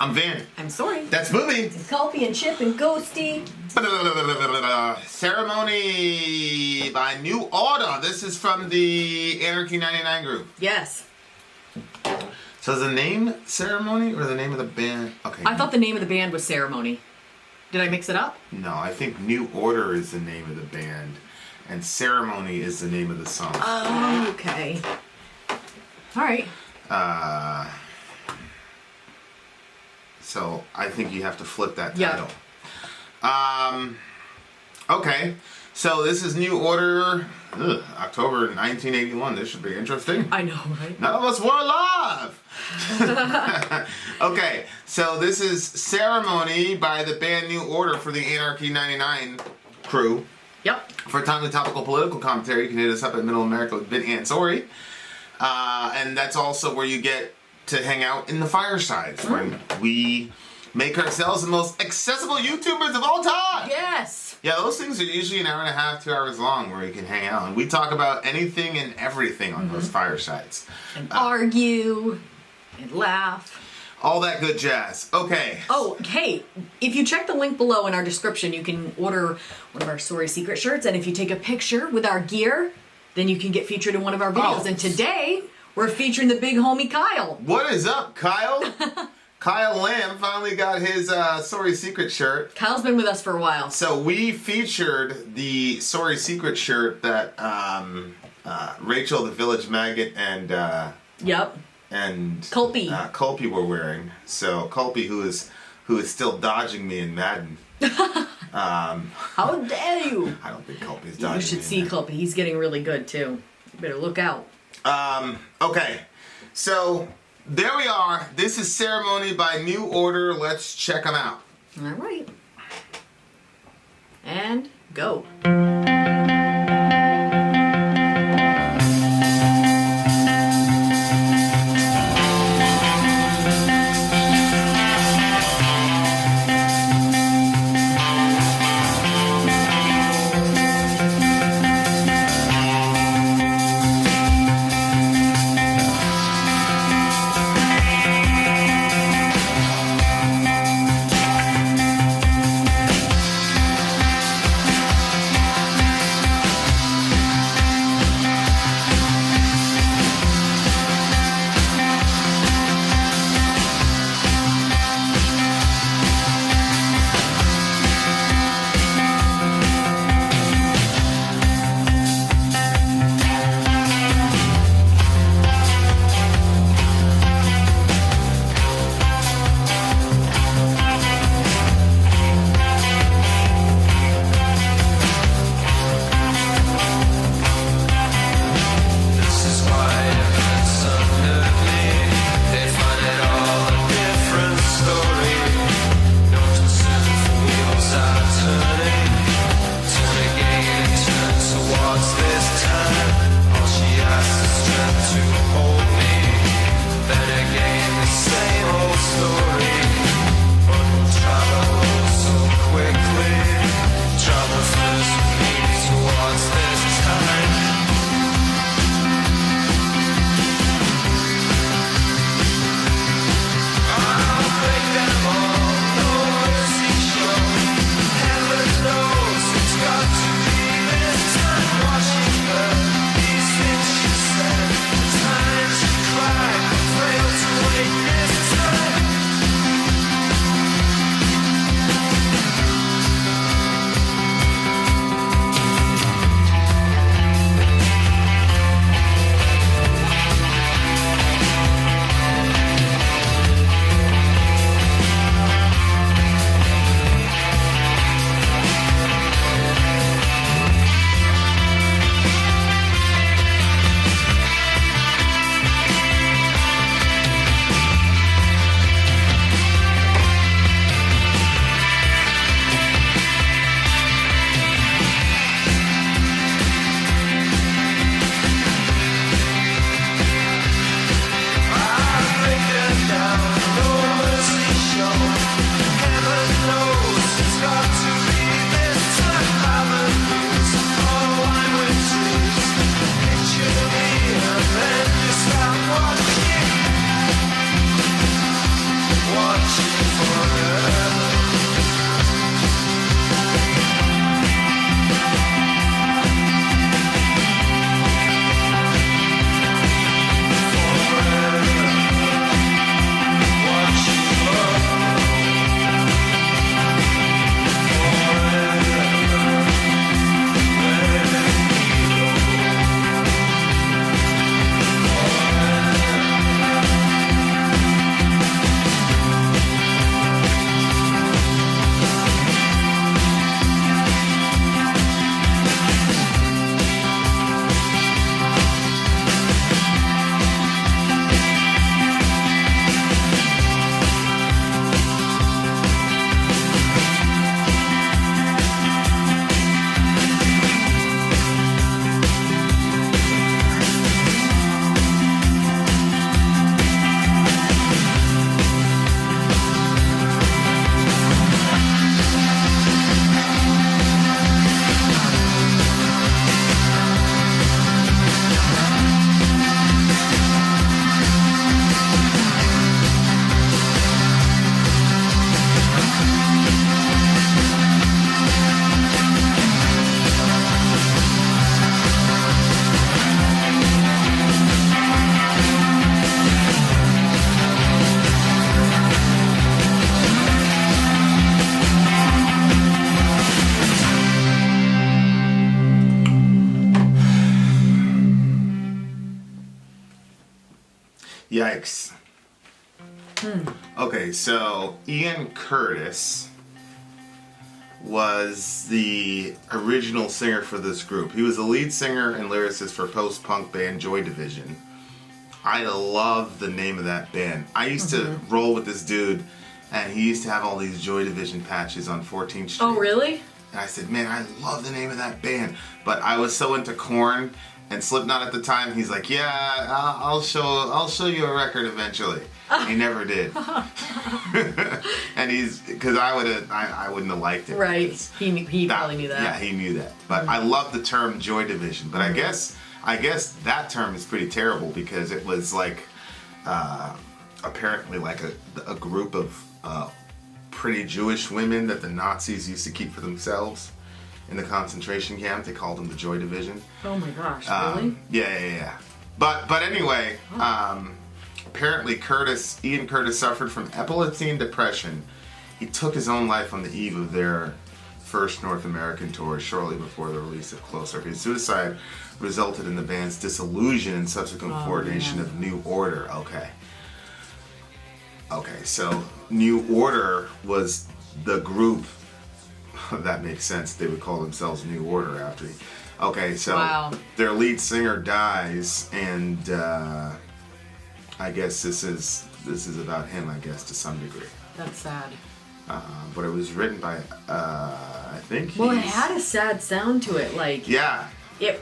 I'm Vin. I'm Sori. That's Movie. It's Culpy and Chip and Ghosty. Ceremony by New Order. This is from the Anarchy 99 group. Yes. So is the name Ceremony or the name of the band? Okay. I thought the name of the band was Ceremony. Did I mix it up? No, I think New Order is the name of the band. And Ceremony is the name of the song. Oh, okay. All right. So I think you have to flip that Yeah. title. Okay. So this is New Order, October 1981. This should be interesting. I know, right? None of us were alive. Okay, so this is Ceremony by the band New Order for the Anarchy 99 crew. Yep. For timely topical political commentary, you can hit us up at Middle America with Vin and Sori. And that's also where you get to hang out in the firesides, when we make ourselves the most accessible YouTubers of all time. Yes. Yeah, those things are usually an hour and a half, 2 hours long, where you can hang out. And we talk about anything and everything on those firesides. And argue and laugh. All that good jazz. Okay. Oh, hey, if you check the link below in our description, you can order one of our Sori secret shirts. And if you take a picture with our gear, then you can get featured in one of our videos. Oh. And today, we're featuring the big homie Kyle. What is up, Kyle? Kyle Lamb finally got his Sori Secret shirt. Kyle's been with us for a while. So we featured the Sori Secret shirt that Rachel the Village Maggot and Yep. Culpy. Culpy were wearing. So Culpy, who is still dodging me in Madden. How dare you? I don't think Culpy's dodging me. You should see Culpy. He's getting really good, too. You better look out. Okay, so there we are. This is Ceremony by New Order. Let's check them out. All right. And go. Yikes. Okay, so Ian Curtis was the original singer for this group. He was the lead singer and lyricist for post-punk band Joy Division. I love the name of that band. I used to roll with this dude, and he used to have all these Joy Division patches on 14th Street. Oh, really? And I said, man, I love the name of that band. But I was so into Korn and Slipknot at the time. He's like, yeah, I'll show you a record eventually. He never did. And because I wouldn't have liked it. Right. He probably knew that. Yeah, he knew that. But I love the term Joy Division. But I guess that term is pretty terrible because it was like apparently like a group of pretty Jewish women that the Nazis used to keep for themselves in the concentration camp. They called them the Joy Division. Oh my gosh, really? Yeah. But anyway, apparently Ian Curtis suffered from epilepsy and depression. He took his own life on the eve of their first North American tour shortly before the release of Closer. His suicide resulted in the band's dissolution and subsequent formation of New Order. Okay, so New Order was the group. That makes sense. They would call themselves New Order after. Okay, so their lead singer dies, and I guess this is about him. I guess to some degree. That's sad. But it was written by I think. Well, it had a sad sound to it, like. Yeah. It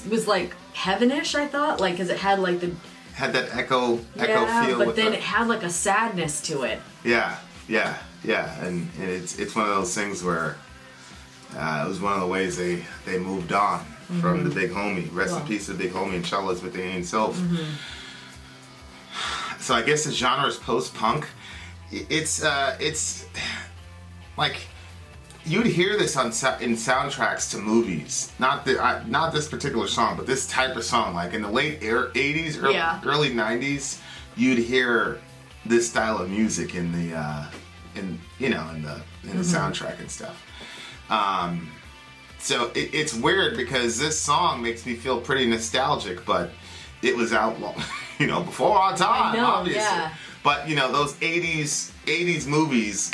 was like heavenish, I thought, like, because it had like the. Had that echo feel. But then it had like a sadness to it. Yeah, and it's one of those things where it was one of the ways they moved on from the Big Homie. Rest in peace to the Big Homie and Charlotte's with the himself. So I guess the genre is post-punk. It's like you'd hear this in soundtracks to movies. Not this particular song, but this type of song. Like in the late 80s, early 90s, you'd hear this style of music in the soundtrack and stuff. So it's weird because this song makes me feel pretty nostalgic, but it was out long, before our time, obviously. Yeah. But those 80s movies,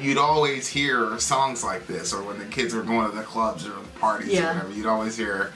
you'd always hear songs like this, or when the kids were going to the clubs or parties or whatever, you'd always hear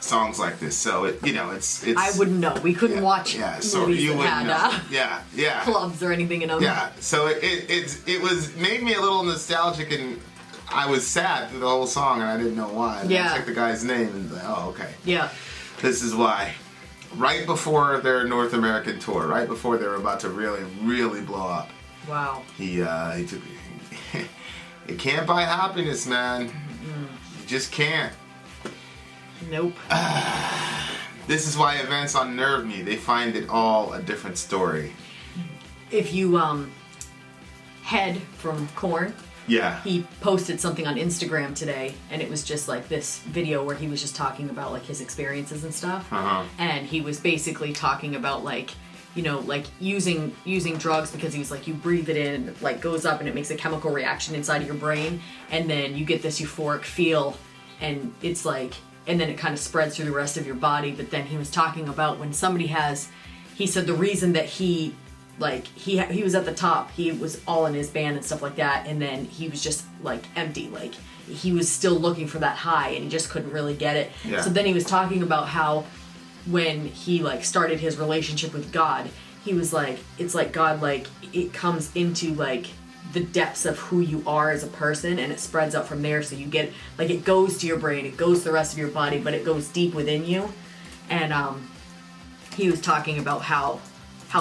songs like this. So it's. I wouldn't know. We couldn't watch so movies you that wouldn't had know. clubs or anything in them. Yeah. So it made me a little nostalgic, and I was sad through the whole song, and I didn't know why. And I checked the guy's name and was like, oh, okay. Yeah. This is why. Right before their North American tour, right before they were about to really, really blow up. Wow. He took. You can't buy happiness, man. You just can't. Nope. This is why events unnerve me. They find it all a different story. If you Head from Korn. Yeah. He posted something on Instagram today, and it was just like this video where he was just talking about like his experiences and stuff. And he was basically talking about like using drugs, because he was like, you breathe it in, and it like goes up and it makes a chemical reaction inside of your brain, and then you get this euphoric feel, and it's like, and then it kind of spreads through the rest of your body. But then he was talking about when somebody he said the reason that he was at the top, he was all in his band and stuff like that, and then he was just like empty, like he was still looking for that high and he just couldn't really get it. So then he was talking about how when he like started his relationship with God, he was like, it's like God, like it comes into like the depths of who you are as a person, and it spreads up from there. So you get like, it goes to your brain, it goes to the rest of your body, but it goes deep within you. And he was talking about how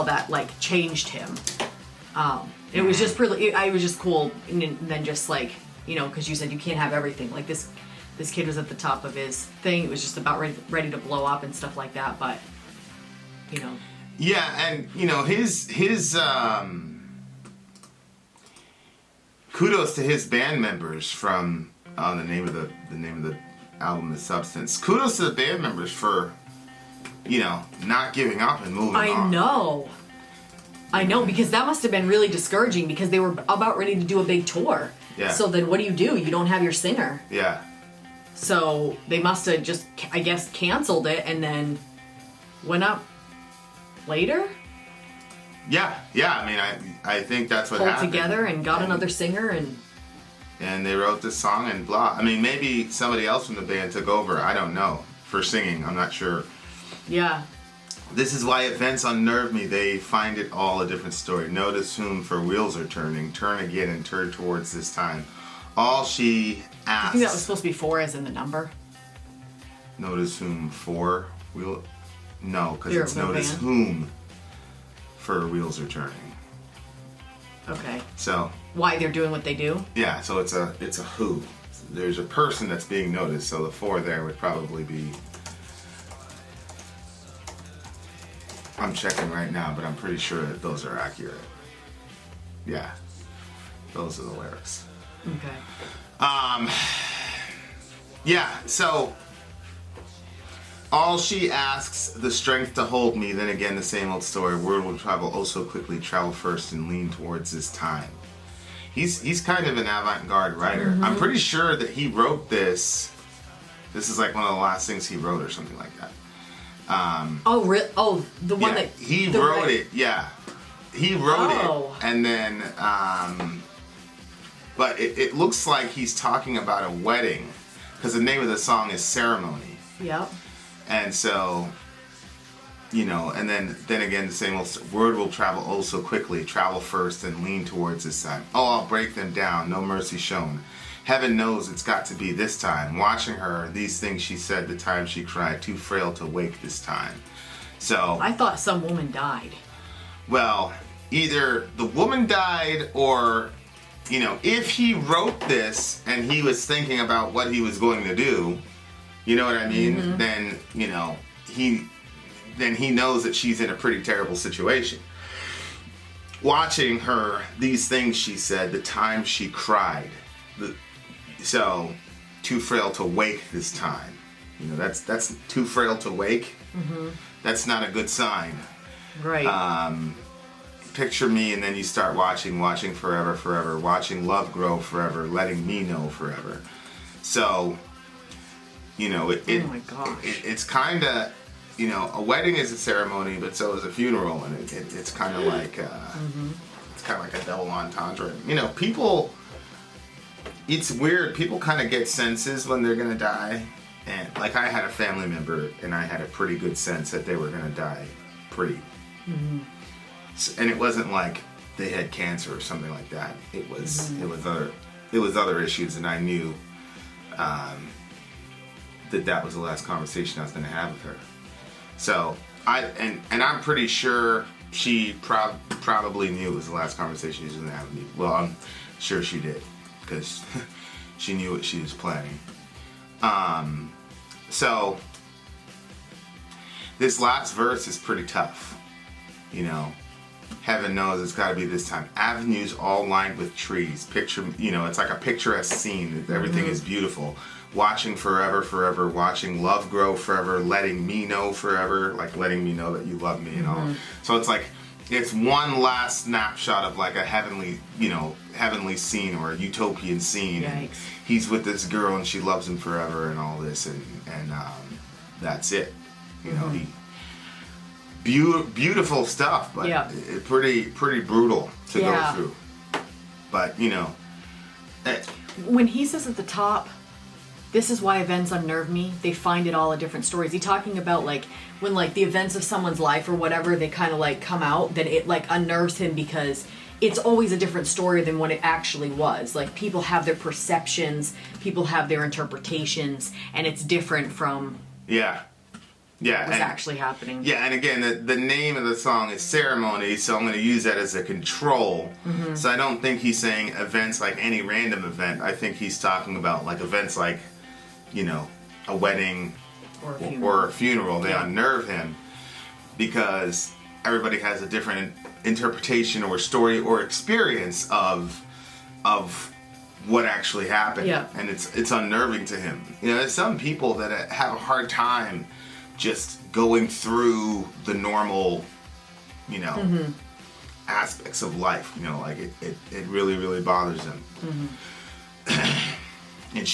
that like changed him. It was just really, I was just cool. And then just like, because you said you can't have everything. Like this kid was at the top of his thing. It was just about ready to blow up and stuff like that. But, Yeah, and his kudos to his band members from the name of the album is Substance. Kudos to the band members for not giving up and moving on. I know, because that must have been really discouraging, because they were about ready to do a big tour. Yeah. So then what do? You don't have your singer. Yeah. So they must have just, I guess, canceled it, and then went up later, Yeah. I mean, I think that's what pulled happened. together and got another singer And they wrote this song and blah. I mean, maybe somebody else from the band took over. I don't know. For singing, I'm not sure. yeah. This is why events unnerve me. They find it all a different story. Notice whom for wheels are turning. Turn again and turn towards this time. All she asks. I think that was supposed to be 4 as in the number. Notice whom for wheel. No, because You're it's a notice band. whom for wheels are turning. Okay. So Why they're doing what they do? yeah, so it's a who. There's a person that's being noticed. So the 4 there would probably be. I'm checking right now, but I'm pretty sure that those are accurate. Yeah, those are the lyrics. Okay. Yeah, so all she asks, the strength to hold me, then again the same old story. Word will travel oh so quickly, travel first and lean towards this time. He's kind of an avant-garde writer. Mm-hmm. I'm pretty sure that he wrote this. This is like one of the last things he wrote or something like that. Oh, oh, the one Yeah, that he the wrote right- it. Yeah, he wrote Oh. it, and then, but it looks like he's talking about a wedding, because the name of the song is Ceremony, Yep. and so, you know, and then again the same old word will travel oh so quickly, travel first and lean towards this time. Oh, I'll break them down, no mercy shown. Heaven knows it's got to be this time. Watching her, these things she said, the time she cried, too frail to wake this time. So I thought some woman died. well, either the woman died or, you know, if he wrote this and he was thinking about what he was going to do, you know what I mean? Then, you know, he knows that she's in a pretty terrible situation. Watching her, these things she said, the time she cried. So, too frail to wake this time. You know, that's too frail to wake. That's not a good sign. Right. Picture me and then you start watching forever, watching love grow forever, letting me know forever. So, you know, oh my gosh. it's kind of, you know, a wedding is a ceremony, but so is a funeral, and it's kind of like it's kind of like a double entendre. You know, people. It's weird. People kind of get senses when they're gonna die, and like I had a family member, and I had a pretty good sense that they were gonna die, pretty. And it wasn't like they had cancer or something like that. It was other issues, and I knew that was the last conversation I was gonna have with her. So I'm pretty sure she probably knew it was the last conversation she was gonna have with me. Well, I'm sure she did, because she knew what she was planning. So this last verse is pretty tough. You know, heaven knows it's got to be this time. Avenues all lined with trees. Picture, you know, it's like a picturesque scene. Everything is beautiful. Watching forever, watching love grow forever, letting me know forever, like letting me know that you love me and all. So it's like, it's one last snapshot of like a heavenly scene or a utopian scene. Yikes. He's with this girl and she loves him forever and all this, and that's it. You know, beautiful stuff, but pretty brutal to go through. But you know, When he says at the top, this is why events unnerve me, they find it all a different story. Is he talking about like when like the events of someone's life or whatever, they kind of like come out, that it like unnerves him because it's always a different story than what it actually was. Like people have their perceptions, people have their interpretations, and it's different from what was actually happening. Yeah, and again, the name of the song is Ceremony, so I'm going to use that as a control. So I don't think he's saying events like any random event. I think he's talking about like events like, you know, a wedding or a funeral. They unnerve him because everybody has a different interpretation or story or experience of what actually happened. And it's unnerving to him. You know, there's some people that have a hard time just going through the normal, you know, aspects of life. You know, like it really bothers them. And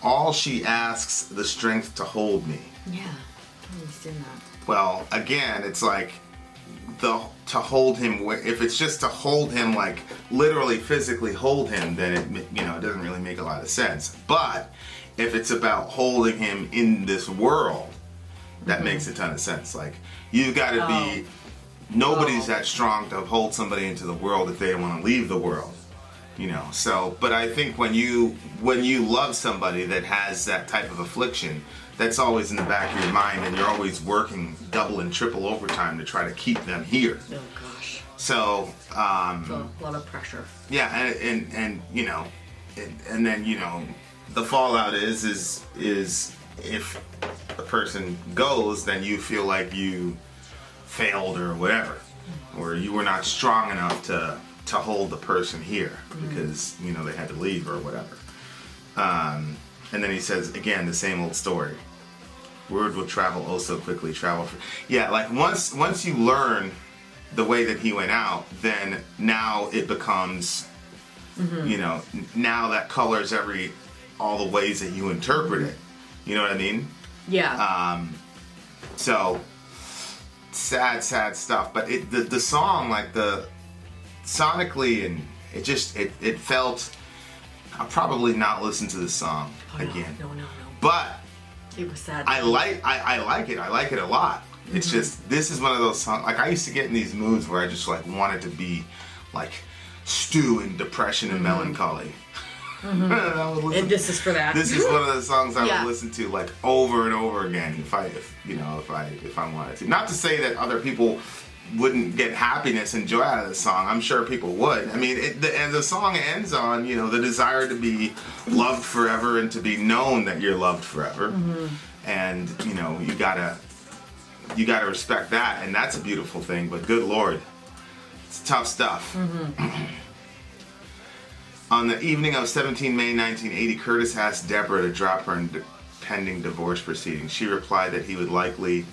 all she asks, the strength to hold me. Yeah, I understand that. Well, again, it's like to hold him. If it's just to hold him, like literally physically hold him, then it doesn't really make a lot of sense. But if it's about holding him in this world, that makes a ton of sense. Like you've got to be. Nobody's that strong to hold somebody into the world if they want to leave the world. So, but I think when you love somebody that has that type of affliction, that's always in the back of your mind, and you're always working double and triple overtime to try to keep them here. Oh gosh. So, It's a lot of pressure. Yeah, and then the fallout is if a person goes, then you feel like you failed or whatever, or you were not strong enough to hold the person here because they had to leave or whatever. And then he says again the same old story. Word will travel oh so quickly. Like once you learn the way that he went out, then now it becomes now that colors all the ways that you interpret it. You know what I mean? Yeah. So sad stuff, but the song, like sonically, and it felt. I'll probably not listen to the song again. No. But It was sad. I like it. I like it a lot. It's just, this is one of those songs. Like I used to get in these moods where I just like wanted to be like stew in depression and melancholy. And And this is for that. This is one of the songs I would listen to like over and over again if I wanted to. Not to say that other people wouldn't get happiness and joy out of the song. I'm sure people would. I mean, and the song ends on the desire to be loved forever and to be known that you're loved forever. And you gotta respect that, and that's a beautiful thing. But good Lord, it's tough stuff. On the evening of 17 May 1980, Curtis asked Deborah to drop her pending divorce proceedings. She replied that he would likely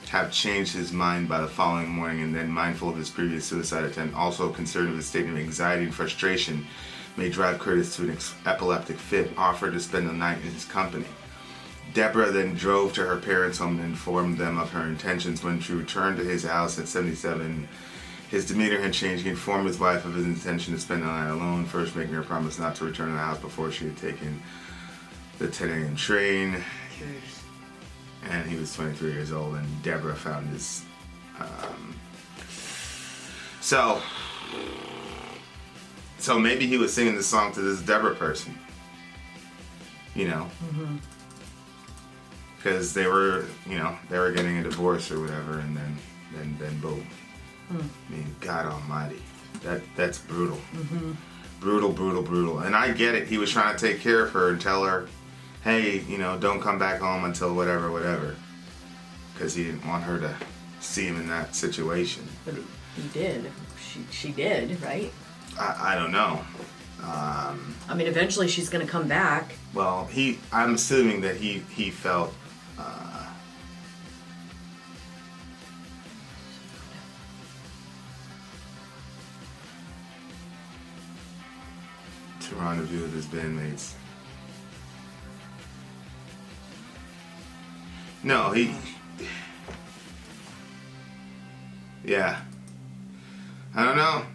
have changed his mind by the following morning, and then, mindful of his previous suicide attempt, also concerned with his state of anxiety and frustration may drive Curtis to an epileptic fit, offered to spend the night in his company. Deborah then drove to her parents' home and informed them of her intentions. When she returned to his house at 77, his demeanor had changed. He informed his wife of his intention to spend the night alone, first making her promise not to return to the house before she had taken the 10 a.m. train. And he was 23 years old, and Deborah found his. So maybe he was singing the song to this Deborah person, because they were getting a divorce or whatever, and then boom. I mean, God Almighty, that's brutal. Brutal. And I get it. He was trying to take care of her and tell her, hey, don't come back home until whatever. Because he didn't want her to see him in that situation. But he did. She did, right? I don't know. I mean, eventually she's going to come back. Well, I'm assuming that he felt... to rendezvous with his bandmates. No, yeah. I don't know.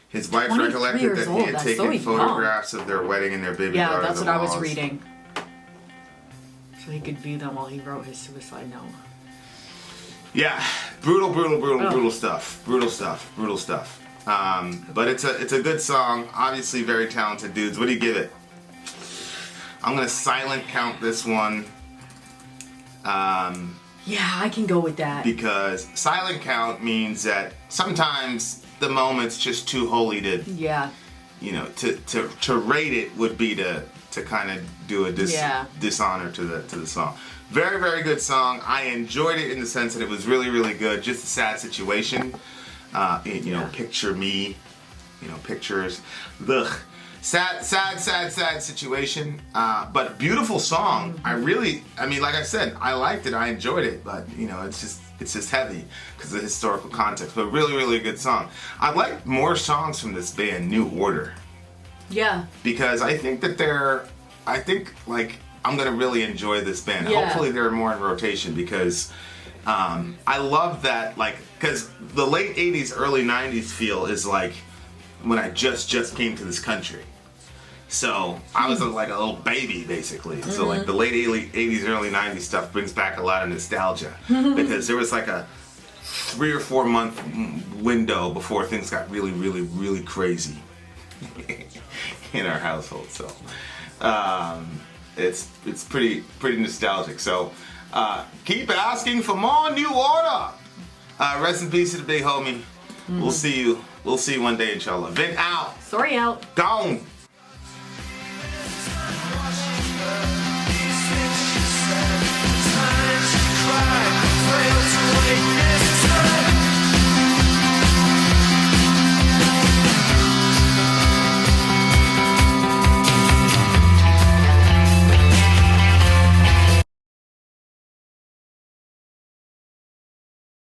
His wife recollected that he had taken photographs of their wedding and their baby daughter. Yeah, that's what I was reading. So he could view them while he wrote his suicide note. Yeah, brutal stuff. Brutal stuff. But it's a good song. Obviously, very talented dudes. What do you give it? I'm gonna silent count this one. Yeah, I can go with that. Because silent count means that sometimes the moment's just too holy to. Yeah. To rate it would be to kind of do a dishonor to the song. Very, very good song. I enjoyed it in the sense that it was really, really good. Just a sad situation. Picture me. Pictures. Ugh. Sad situation, but beautiful song. Like I said, I liked it, I enjoyed it, but it's just heavy because of the historical context, but really, really good song. I'd like more songs from this band, New Order. Yeah. Because I think that I'm gonna really enjoy this band. Yeah. Hopefully there are more in rotation because I love that, like, because the late 80s, early 90s feel is like when I just came to this country. So I was like a little baby, basically. So like the late 80s, early 90s stuff brings back a lot of nostalgia because there was like a 3 or 4 month window before things got really crazy in our household. So it's pretty nostalgic. So keep asking for more New Order. Rest in peace to the big homie. We'll see you one day, inshallah. Vin out. Sorry out. Gone.